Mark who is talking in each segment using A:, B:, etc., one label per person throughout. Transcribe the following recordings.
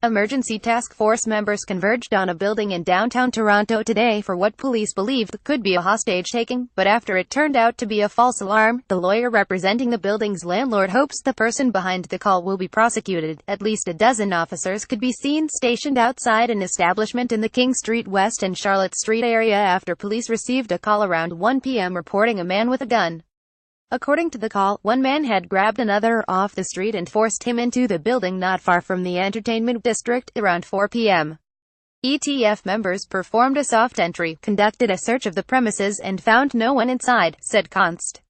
A: Emergency task force members converged on a building in downtown Toronto today for what police believed could be a hostage-taking, but after it turned out to be a false alarm, the lawyer representing the building's landlord hopes the person behind the call will be prosecuted. At least a dozen officers could be seen stationed outside an establishment in the King Street West and Charlotte Street area after police received a call around 1 p.m. reporting a man with a gun. According to the call, one man had grabbed another off the street and forced him into the building not far from the entertainment district, around 4 p.m. ETF members performed a soft entry, conducted a search of the premises and found no one inside, said Const.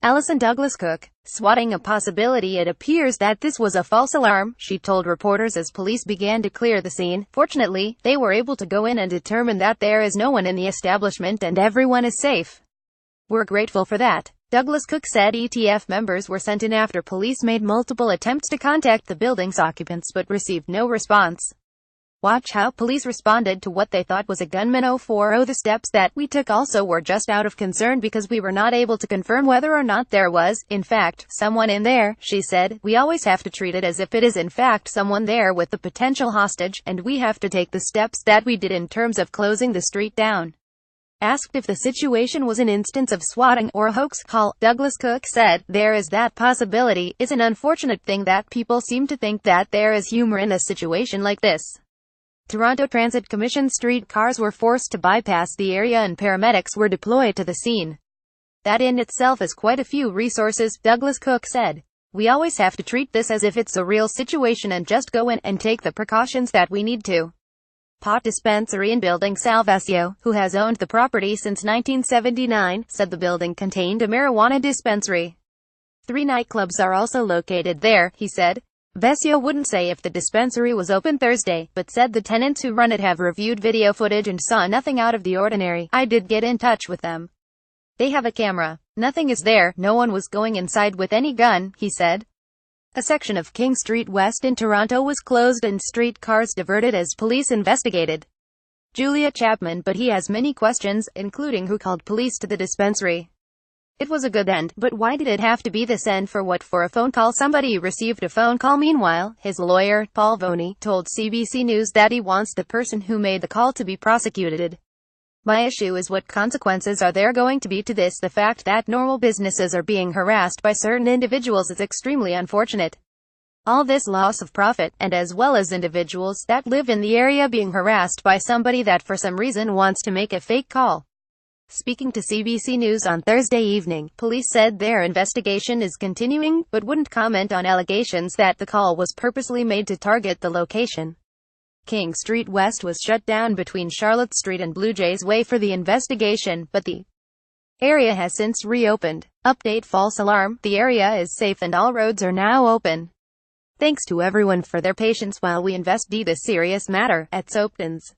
A: Alison Douglas Cook. Swatting a possibility it appears that this was a false alarm, she told reporters as police began to clear the scene. Fortunately, they were able to go in and determine that there is no one in the establishment and everyone is safe. We're grateful for that. Douglas Cook said ETF members were sent in after police made multiple attempts to contact the building's occupants but received no response. Watch how police responded to what they thought was a gunman. 040 The steps that we took also were just out of concern because we were not able to confirm whether or not there was, in fact, someone in there, she said. We always have to treat it as if it is in fact someone there with the potential hostage, and we have to take the steps that we did in terms of closing the street down. Asked if the situation was an instance of swatting or a hoax call, Douglas Cook said, "There is that possibility. It's an unfortunate thing that people seem to think that there is humor in a situation like this." Toronto Transit Commission street cars were forced to bypass the area and paramedics were deployed to the scene. That in itself is quite a few resources, Douglas Cook said. We always have to treat this as if it's a real situation and just go in and take the precautions that we need to. Pot dispensary in building Salvasio, who has owned the property since 1979, said the building contained a marijuana dispensary. 3 nightclubs are also located there, he said. Vesio wouldn't say if the dispensary was open Thursday, but said the tenants who run it have reviewed video footage and saw nothing out of the ordinary. I did get in touch with them. They have a camera. Nothing is there. No one was going inside with any gun, he said. A section of King Street West in Toronto was closed and streetcars diverted as police investigated. Julia Chapman, but he has many questions, including who called police to the dispensary. It was a good end, but why did it have to be this end? For what? For a phone call? Somebody received a phone call. Meanwhile, his lawyer, Paul Voney, told CBC News that he wants the person who made the call to be prosecuted. My issue is what consequences are there going to be to this? The fact that normal businesses are being harassed by certain individuals is extremely unfortunate. All this loss of profit, and as well as individuals that live in the area being harassed by somebody that for some reason wants to make a fake call. Speaking to CBC News on Thursday evening, police said their investigation is continuing, but wouldn't comment on allegations that the call was purposely made to target the location. King Street West was shut down between Charlotte Street and Blue Jays Way for the investigation, but the area has since reopened. Update: false alarm. The area is safe and all roads are now open. Thanks to everyone for their patience while we investigate this serious matter. At Soaptons.